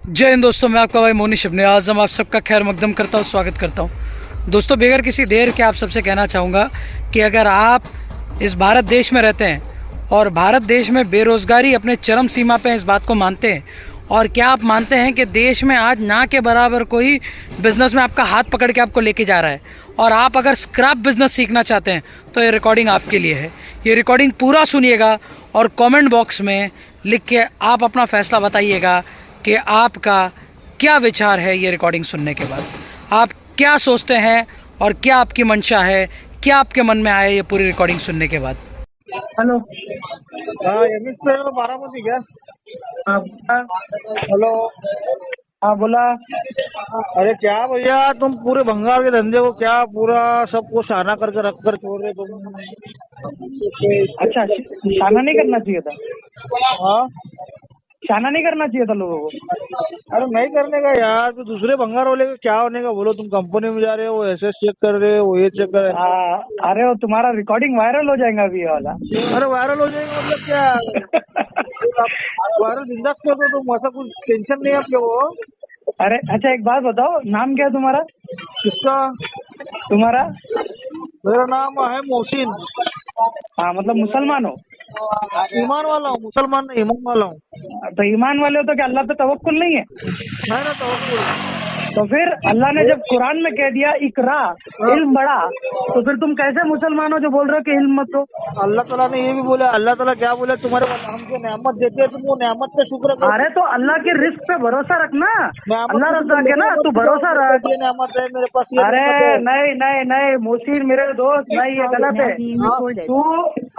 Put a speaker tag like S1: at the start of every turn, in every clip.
S1: जय हिंद दोस्तों, मैं आपका भाई मोनिश अपने आज़म आप सबका खैर मकदम करता हूँ, स्वागत करता हूँ। दोस्तों, बगैर किसी देर के आप सबसे कहना चाहूँगा कि अगर आप इस भारत देश में रहते हैं और भारत देश में बेरोज़गारी अपने चरम सीमा पे इस बात को मानते हैं, और क्या आप मानते हैं कि देश में आज ना के बराबर कोई बिज़नेस में आपका हाथ पकड़ के आपको लेके जा रहा है, और आप अगर स्क्रैप बिज़नेस सीखना चाहते हैं तो ये रिकॉर्डिंग आपके लिए है। ये रिकॉर्डिंग पूरा सुनिएगा और कमेंट बॉक्स में लिख के आप अपना फ़ैसला बताइएगा कि आपका क्या विचार है ये रिकॉर्डिंग सुनने के बाद। आप क्या सोचते हैं और क्या आपकी मंशा है, क्या आपके मन में आया ये पूरी रिकॉर्डिंग सुनने के बाद।
S2: हेलो।
S3: हाँ एम एस बारामती क्या?
S2: हाँ
S3: हेलो।
S2: हाँ बोला।
S3: अरे क्या भैया, तुम पूरे भंगार के धंधे को क्या पूरा सबको शाना करके रख कर छोड़ रहे तुम?
S2: अच्छा, शाना नहीं करना चाहिए था।
S3: हाँ,
S2: शाना नहीं करना चाहिए था लोगों को।
S3: अरे नहीं करने का यार, तो दूसरे भंगार वाले का क्या होने का बोलो। तुम कंपनी में जा रहे हो, एसएस चेक कर रहे हो, ये चेक कर रहे हो।
S2: अरे वो तुम्हारा रिकॉर्डिंग वायरल हो जाएगा अभी ये वाला।
S3: अरे वायरल हो जाएगा मतलब क्या? वायरल बिंदास कर दो तुम, ऐसा कुछ टेंशन नहीं है आप लोगों को।
S2: अरे अच्छा, एक बात बताओ, नाम क्या है तुम्हारा?
S3: किसका?
S2: तुम्हारा?
S3: मेरा नाम है मोहसिन।
S2: हाँ, मतलब मुसलमान हो?
S3: ईमान वाला हूँ, मुसलमान नहीं, ईमान वाला हूँ।
S2: तो ईमान वाले हो तो क्या अल्लाह पे तवक्कुल नहीं है?
S3: है ना तवक्कुल।
S2: तो फिर अल्लाह ने जब कुरान में कह दिया इकरा, इल्म बढ़ा, तो फिर तुम कैसे मुसलमान हो जो बोल रहे हो कि इल्म मत हो?
S3: अल्लाह ताला ने ये भी बोला, अल्लाह ताला क्या बोला, तुम्हारे हमको नेमत देते हैं, तुम वो नेमत पे शुक्र करो।
S2: अरे तो अल्लाह के रिस्क पे भरोसा रखना, अल्लाह रज़ाक है ना, तू भरोसा रख।
S3: ये नेमत है मेरे पास, ये
S2: अरे
S3: नेमत है।
S2: नहीं नहीं नहीं मोहसिन मेरे दोस्त, नहीं ये गलत है। तू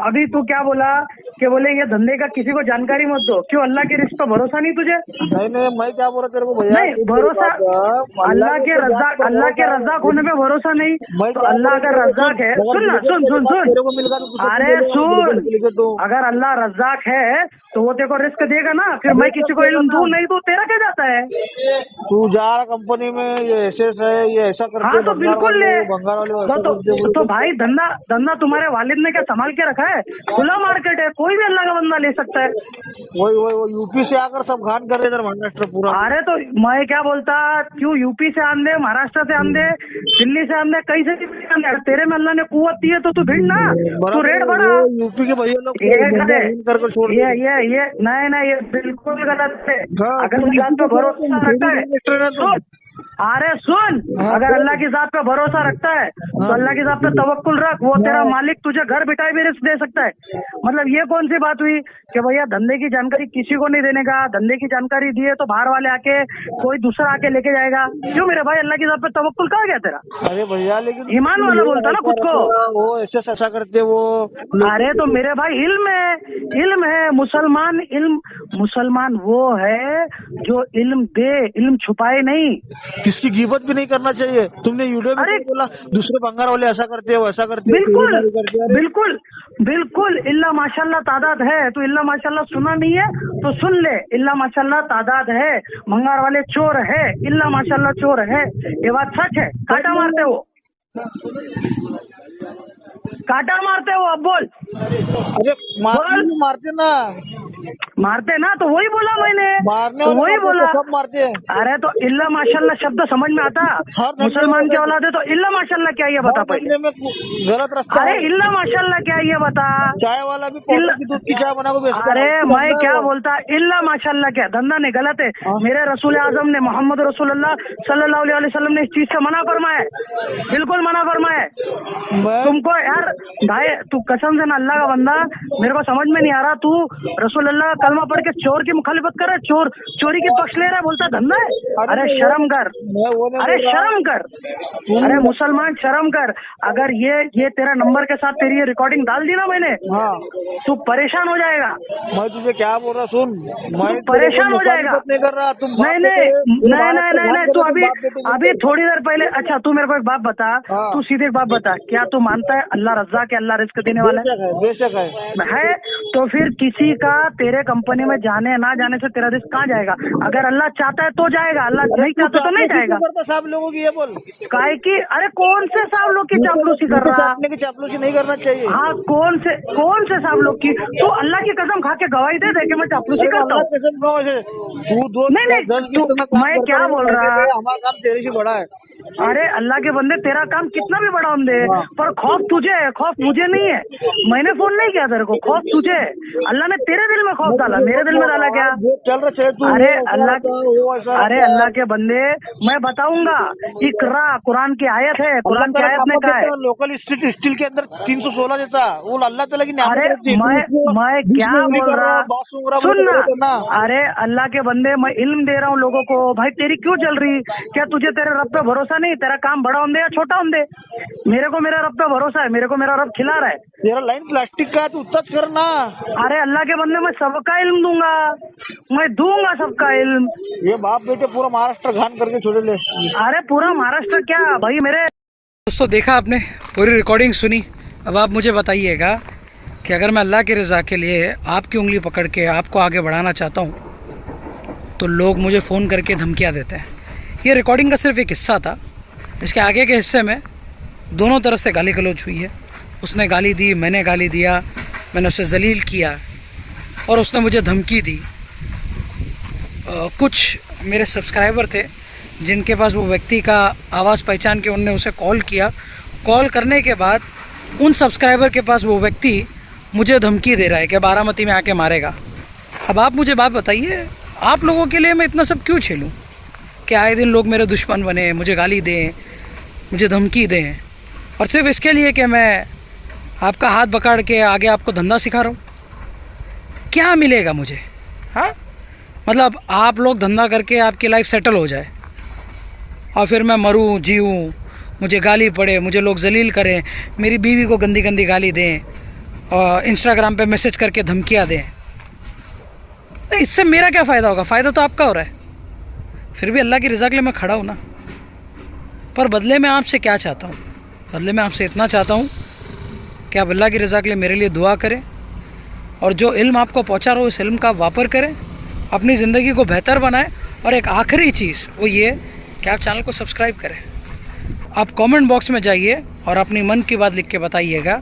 S2: अभी तू क्या बोला कि बोले ये धंधे का किसी को जानकारी मत दो। क्यों, अल्लाह के रिस्क पे भरोसा नहीं तुझे?
S3: नहीं नहीं, मैं क्या बोला तेरे को भैया?
S2: नहीं भरोसा, अल्लाह के रज़ाक होने पे भरोसा नहीं। तो अल्लाह अगर रज़ाक है, सुन ना, सुन सुन सुन, अरे सुन, अगर अल्लाह रज़ाक है तो वो तेरे को रिस्क देगा ना। फिर मैं किसी को इल्म दूं नहीं दूं, तेरा क्या जाता है?
S3: तू जा रहा कंपनी में, ये एसएस है, ये ऐसा करते।
S2: हाँ तो बिल्कुल ले।
S3: बंगाल वाले
S2: तो भाई धंधा तुम्हारे वालिद ने क्या संभाल के रखा है? खुला मार्केट है, कोई भी अल्लाह का बंदा ले सकता है।
S3: वही यूपी से आकर सब घान कर रहे इधर महाराष्ट्र पूरा।
S2: अरे तो मैं क्या बोलता, क्यों यूपी से आंदे, महाराष्ट्र से आंदे, दिल्ली से आंदे, कहीं से भी आंदे, तेरे में अल्लाह ने कुव्वत दी है तो तू भिड़ ना, तू रेट बढ़ा।
S3: यूपी के भैया लोग
S2: ये नहीं, ये बिल्कुल गलत है। अगर तुम जात पे भरोसा रखता है, अरे सुन, अगर अल्लाह की जात पे भरोसा रखता है तो अल्लाह की जात पे तवक्कुल रख, वो तेरा मालिक तुझे घर बिठाए भी रिस्क दे सकता है। मतलब ये कौन सी बात हुई कि भैया धंधे की जानकारी किसी को नहीं देने का? धंधे की जानकारी दिए तो बाहर वाले आके कोई दूसरा आके लेके जाएगा। क्यों मेरे भाई, अल्लाह की जात पे तवक्कुल कहाँ गया तेरा?
S3: अरे भैया लेकिन
S2: ईमान वाला बोलता ना खुद को,
S3: वो ऐसा करते वो।
S2: अरे तो मेरे भाई इल्म है मुसलमान वो है जो इल्म दे, इल्म छुपाए नहीं।
S3: किसकी गिबत भी नहीं करना चाहिए। तुमने यूट्यूब में बोला दूसरे बंगाल वाले ऐसा करते हो, वैसा करते हो।
S2: बिल्कुल इल्ला माशाल्लाह तादाद है। तो इल्ला माशाल्लाह सुना नहीं है तो सुन ले, इल्ला माशाल्लाह तादाद है, भंगार वाले चोर है, इल्ला माशाल्लाह चोर है, ये बात सच है। काटा मारते हो, अब बोल।
S3: अरे मारते ना,
S2: मारते ना, तो वही बोला मैंने,
S3: मारने
S2: तो वही बोला
S3: सब मारते हैं।
S2: अरे तो इल्ला माशाल्लाह शब्द समझ में आता? मुसलमान के औलाद है तो इल्ला माशाल्लाह क्या ये बता पहले।
S3: गलत रास्ता।
S2: अरे इल्ला माशाल्लाह क्या ये बता?
S3: चाय वाला भी दूध की चाय बना को।
S2: अरे मैं क्या बोलता, इल्ला माशाल्लाह क्या धंधा नहीं, गलत है। मेरे रसूल आजम ने, मोहम्मद रसूलुल्लाह सल्लल्लाहु अलैहि वसल्लम ने इस चीज से मना फरमाया, बिल्कुल मना फरमाया। तुमको यार भाई, तू कसम से ना अल्लाह का बंदा, मेरे को समझ में नहीं आ रहा, तू रसूलुल्लाह कलमा पढ़ के चोर की मुखालिफत कर रहा है, चोरी की पक्ष ले रहा है, बोलता धंधा है। अरे शर्म कर, अरे मुसलमान शर्म कर। अगर ये तेरा नंबर के साथ तेरी ये रिकॉर्डिंग डाल दी ना मैंने, तू परेशान हो जाएगा।
S3: मैं तुझे क्या बोल रहा, सुन, मैं
S2: परेशान हो जाएगा।
S3: नहीं कर रहा तुम।
S2: नहीं, तू अभी थोड़ी देर पहले, अच्छा तू मेरे को एक बात बता, तू सीधे एक बात बता, क्या तू मानता है अल्लाह रज़्ज़ाक़ है, अल्लाह रिस्क देने वाला है?
S3: बेशक है।
S2: तो फिर किसी का तेरे कंपनी में जाने ना जाने से तेरा रिस्क कहाँ जाएगा? अगर अल्लाह चाहता है तो जाएगा, अल्लाह नहीं चाहता तो नहीं जाएगा।
S3: करता सब लोगों की ये बोल
S2: काहे की? अरे कौन से सब लोग की चापलूसी कर रहा?
S3: अपने की चापलूसी नहीं करना चाहिए।
S2: हाँ, कौन से सब लोग की? तू अल्लाह की कसम खा के गवाही दे कि मैं चापलूसी करता हूँ। नहीं, मैं क्या बोल रहा?
S3: हमारा काम तेरे से बड़ा है।
S2: अरे अल्लाह के बंदे, तेरा काम कितना भी बड़ा हम दे, पर खौफ तुझे है, खौफ मुझे नहीं है। मैंने फोन नहीं किया तेरे को, खौफ तुझे है। अल्लाह ने तेरे दिल में खौफ डाला, मेरे दिल में डाला क्या?
S3: चल रहा
S2: अरे अल्लाह के बंदे, मैं बताऊंगा। इकरा कुरान की आयत है, कुरान की आयत ने कहा है
S3: लोकल स्टील के अंदर 316 देता वो अल्लाह ताला की
S2: अरे मैं क्या बोल रहा, सुन ना। अरे अल्लाह के बंदे, मैं इल्म दे रहा हूँ लोगों को। भाई तेरी क्यों चल रही? क्या तुझे तेरे रब पे भरोसा नहीं? तेरा काम बड़ा होंदे या छोटा होंदे, मेरे को मेरा रब पे भरोसा है, मेरे को मेरा रब खिला रहा है।
S3: तेरा लाइन प्लास्टिक का है, तू उत्तर करना।
S2: अरे अल्लाह के बंदे, मैं सबका इल्म दूंगा, मैं दूंगा सबका इल्म।
S3: ये बाप बेटे पूरा महाराष्ट्र घान करके छोड़े ले।
S2: अरे पूरा महाराष्ट्र क्या भाई मेरे।
S1: दोस्तों देखा आपने, पूरी रिकॉर्डिंग सुनी। अब आप मुझे बताइएगा कि अगर मैं अल्लाह की रज़ा के लिए आपकी उंगली पकड़ के आपको आगे बढ़ाना चाहता हूँ तो लोग मुझे फ़ोन करके धमकियाँ देते हैं। ये रिकॉर्डिंग का सिर्फ एक हिस्सा था। इसके आगे के हिस्से में दोनों तरफ से गाली गलौज हुई है। उसने गाली दी, मैंने गाली दिया, मैंने उसे जलील किया और उसने मुझे धमकी दी। कुछ मेरे सब्सक्राइबर थे जिनके पास वो व्यक्ति का आवाज़ पहचान के उनने उसे कॉल किया। कॉल करने के बाद उन सब्सक्राइबर के पास वो व्यक्ति मुझे धमकी दे रहा है कि बारामती में आके मारेगा। अब आप मुझे बात बताइए, आप लोगों के लिए मैं इतना सब क्यों झेलूँ कि आए दिन लोग मेरे दुश्मन बने, मुझे गाली दें, मुझे धमकी दें, और सिर्फ इसके लिए कि मैं आपका हाथ पकड़ के आगे आपको धंधा सिखा रहा हूँ? क्या मिलेगा मुझे? हाँ, मतलब आप लोग धंधा करके आपकी लाइफ सेटल हो जाए और फिर मैं मरूं जीऊँ, मुझे गाली पड़े, मुझे लोग जलील करें, मेरी बीवी को गंदी गंदी गाली दें और इंस्टाग्राम पे मैसेज करके धमकियाँ दें। इससे मेरा क्या फ़ायदा होगा? फ़ायदा तो आपका हो रहा है। फिर भी अल्लाह की रज़ा के लिए मैं खड़ा हूँ ना। पर बदले में आपसे क्या चाहता हूँ? बदले में आपसे इतना चाहता हूँ कि आप अल्लाह की रज़ा के लिए मेरे लिए दुआ करें और जो इल्म आपको पहुँचा रहा हो उस इल्म का वापर करें, अपनी ज़िंदगी को बेहतर बनाएं। और एक आखिरी चीज़ वो ये कि आप चैनल को सब्सक्राइब करें। आप कमेंट बॉक्स में जाइए और अपनी मन की बात लिख के बताइएगा,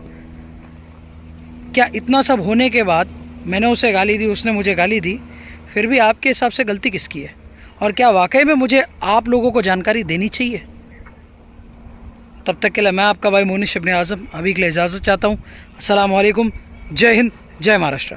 S1: क्या इतना सब होने के बाद मैंने उसे गाली दी, उसने मुझे गाली दी, फिर भी आपके हिसाब से गलती किसकी है? और क्या वाकई में मुझे आप लोगों को जानकारी देनी चाहिए? तब तक के लिए मैं आपका भाई मोनिश इब्ने आज़म अभी के लिए इजाज़त चाहता हूँ। अस्सलाम वालेकुम, जय हिंद, जय महाराष्ट्र।